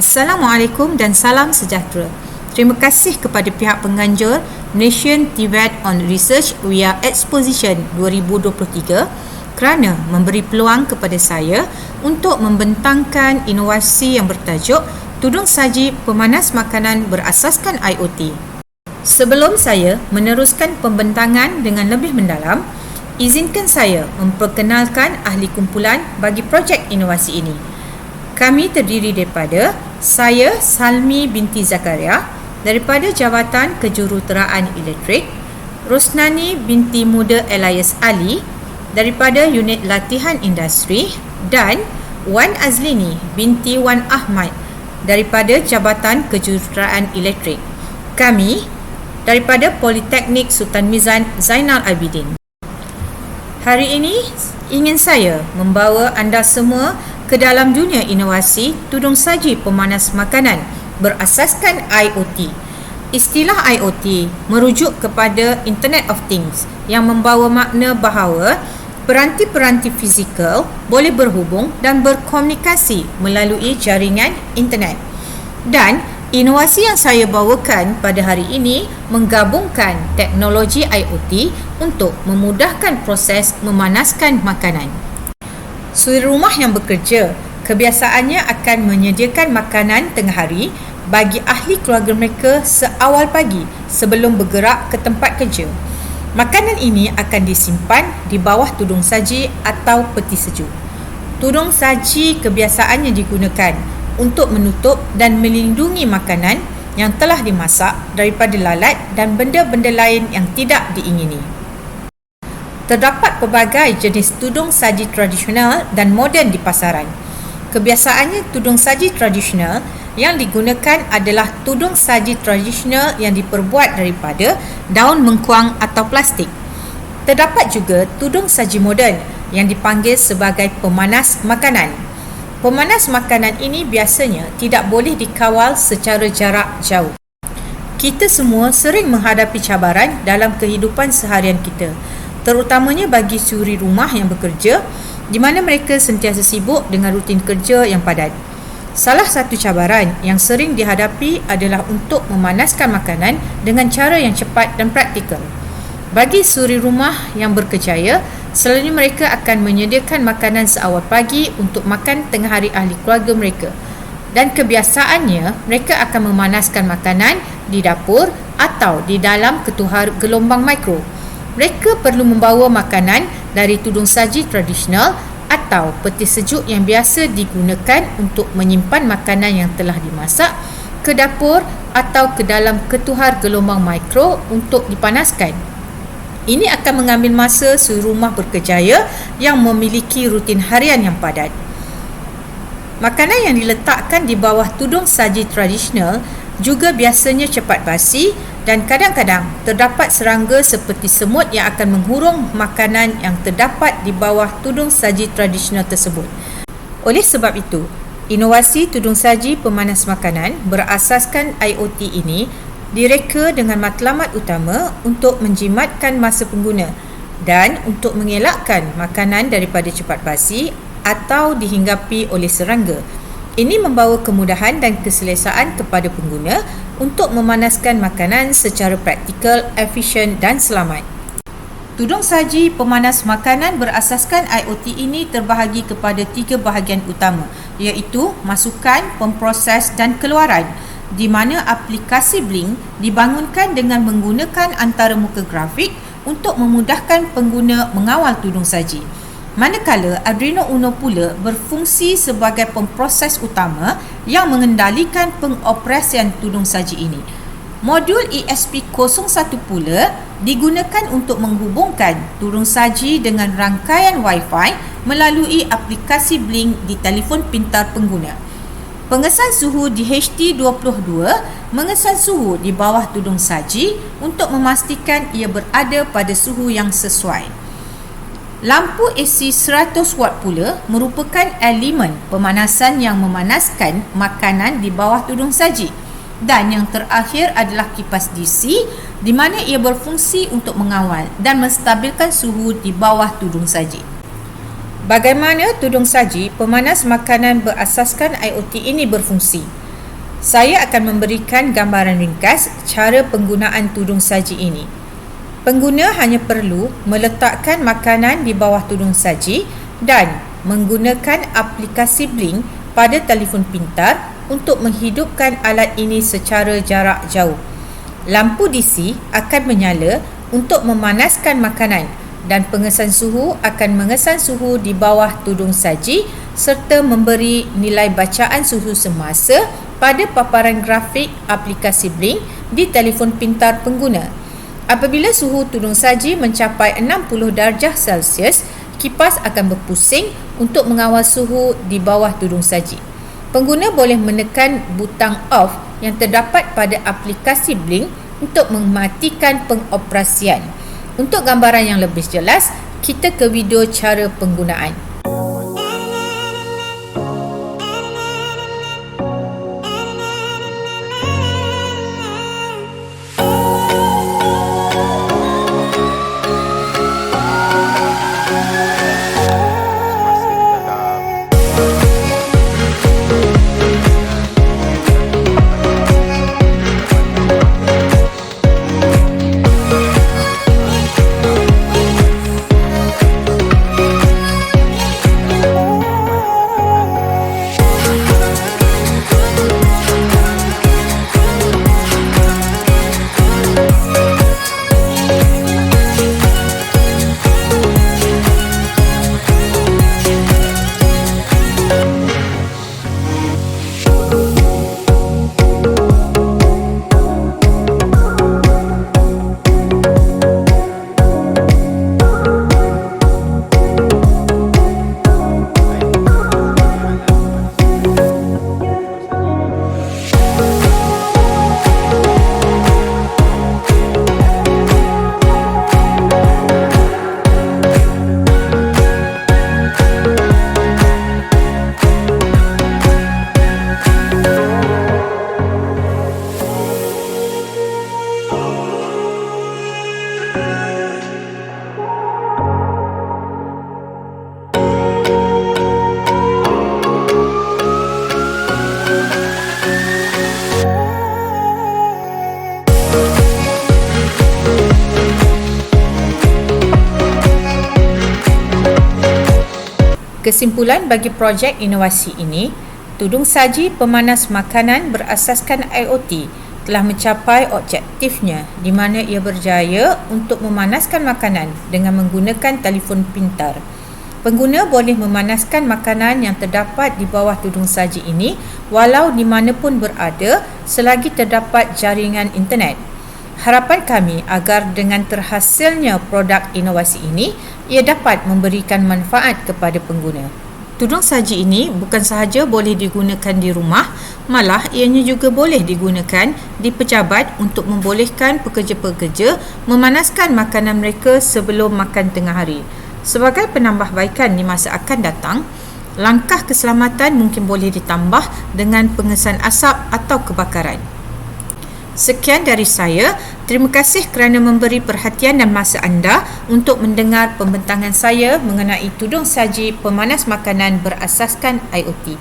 Assalamualaikum dan salam sejahtera. Terima kasih kepada pihak penganjur Malaysian TVET on Research via Exposition 2023 kerana memberi peluang kepada saya untuk membentangkan inovasi yang bertajuk Tudung Saji Pemanas Makanan Berasaskan IoT. Sebelum saya meneruskan pembentangan dengan lebih mendalam, izinkan saya memperkenalkan ahli kumpulan bagi projek inovasi ini. Kami terdiri daripada saya, Salmi binti Zakaria, daripada Jabatan Kejuruteraan Elektrik, Rosnani binti Muda Elias Ali, daripada Unit Latihan Industri, dan Wan Azlini binti Wan Ahmad, daripada Jabatan Kejuruteraan Elektrik. Kami daripada Politeknik Sultan Mizan Zainal Abidin. Hari ini ingin saya membawa anda semua ke dalam dunia inovasi tudung saji pemanas makanan berasaskan IoT. Istilah IoT merujuk kepada Internet of Things yang membawa makna bahawa peranti-peranti fizikal boleh berhubung dan berkomunikasi melalui jaringan internet. Dan inovasi yang saya bawakan pada hari ini menggabungkan teknologi IoT untuk memudahkan proses memanaskan makanan. Suri rumah yang bekerja kebiasaannya akan menyediakan makanan tengah hari bagi ahli keluarga mereka seawal pagi sebelum bergerak ke tempat kerja. Makanan ini akan disimpan di bawah tudung saji atau peti sejuk. Tudung saji kebiasaannya digunakan untuk menutup dan melindungi makanan yang telah dimasak daripada lalat dan benda-benda lain yang tidak diingini. Terdapat pelbagai jenis tudung saji tradisional dan moden di pasaran. Kebiasaannya tudung saji tradisional yang digunakan adalah tudung saji tradisional yang diperbuat daripada daun mengkuang atau plastik. Terdapat juga tudung saji moden yang dipanggil sebagai pemanas makanan. Pemanas makanan ini biasanya tidak boleh dikawal secara jarak jauh. Kita semua sering menghadapi cabaran dalam kehidupan seharian kita, terutamanya bagi suri rumah yang bekerja di mana mereka sentiasa sibuk dengan rutin kerja yang padat. Salah satu cabaran yang sering dihadapi adalah untuk memanaskan makanan dengan cara yang cepat dan praktikal. Bagi suri rumah yang berkejaya, selalunya mereka akan menyediakan makanan seawal pagi untuk makan tengah hari ahli keluarga mereka. Dan kebiasaannya, mereka akan memanaskan makanan di dapur atau di dalam ketuhar gelombang mikro. Mereka perlu membawa makanan dari tudung saji tradisional atau peti sejuk yang biasa digunakan untuk menyimpan makanan yang telah dimasak ke dapur atau ke dalam ketuhar gelombang mikro untuk dipanaskan. Ini akan mengambil masa suri rumah berkejaya yang memiliki rutin harian yang padat. Makanan yang diletakkan di bawah tudung saji tradisional juga biasanya cepat basi dan kadang-kadang terdapat serangga seperti semut yang akan menghurung makanan yang terdapat di bawah tudung saji tradisional tersebut. Oleh sebab itu, inovasi tudung saji pemanas makanan berasaskan IoT ini direka dengan matlamat utama untuk menjimatkan masa pengguna dan untuk mengelakkan makanan daripada cepat basi atau dihinggapi oleh serangga. Ini membawa kemudahan dan keselesaan kepada pengguna untuk memanaskan makanan secara praktikal, efisien dan selamat. Tudung saji pemanas makanan berasaskan IoT ini terbahagi kepada 3 bahagian utama, iaitu masukan, pemproses dan keluaran, di mana aplikasi Blink dibangunkan dengan menggunakan antarmuka grafik untuk memudahkan pengguna mengawal tudung saji. Manakala Arduino Uno pula berfungsi sebagai pemproses utama yang mengendalikan pengoperasian tudung saji ini. Modul ESP01 pula digunakan untuk menghubungkan tudung saji dengan rangkaian Wi-Fi melalui aplikasi Blink di telefon pintar pengguna. Pengesan suhu di HT22 mengesan suhu di bawah tudung saji untuk memastikan ia berada pada suhu yang sesuai. Lampu AC 100 watt pula merupakan elemen pemanasan yang memanaskan makanan di bawah tudung saji. Dan yang terakhir adalah kipas DC di mana ia berfungsi untuk mengawal dan menstabilkan suhu di bawah tudung saji. Bagaimana tudung saji pemanas makanan berasaskan IoT ini berfungsi? Saya akan memberikan gambaran ringkas cara penggunaan tudung saji ini. Pengguna hanya perlu meletakkan makanan di bawah tudung saji dan menggunakan aplikasi Blink pada telefon pintar untuk menghidupkan alat ini secara jarak jauh. Lampu DC akan menyala untuk memanaskan makanan dan pengesan suhu akan mengesan suhu di bawah tudung saji serta memberi nilai bacaan suhu semasa pada paparan grafik aplikasi Blink di telefon pintar pengguna. Apabila suhu tudung saji mencapai 60 darjah Celsius, kipas akan berpusing untuk mengawal suhu di bawah tudung saji. Pengguna boleh menekan butang off yang terdapat pada aplikasi Blink untuk mematikan pengoperasian. Untuk gambaran yang lebih jelas, kita ke video cara penggunaan. Kesimpulan bagi projek inovasi ini, tudung saji pemanas makanan berasaskan IoT telah mencapai objektifnya di mana ia berjaya untuk memanaskan makanan dengan menggunakan telefon pintar. Pengguna boleh memanaskan makanan yang terdapat di bawah tudung saji ini walau di mana pun berada selagi terdapat jaringan internet. Harapan kami agar dengan terhasilnya produk inovasi ini, ia dapat memberikan manfaat kepada pengguna. Tudung saji ini bukan sahaja boleh digunakan di rumah, malah ianya juga boleh digunakan di pejabat untuk membolehkan pekerja-pekerja memanaskan makanan mereka sebelum makan tengah hari. Sebagai penambahbaikan di masa akan datang, langkah keselamatan mungkin boleh ditambah dengan pengesan asap atau kebakaran. Sekian dari saya. Terima kasih kerana memberi perhatian dan masa anda untuk mendengar pembentangan saya mengenai tudung saji pemanas makanan berasaskan IoT.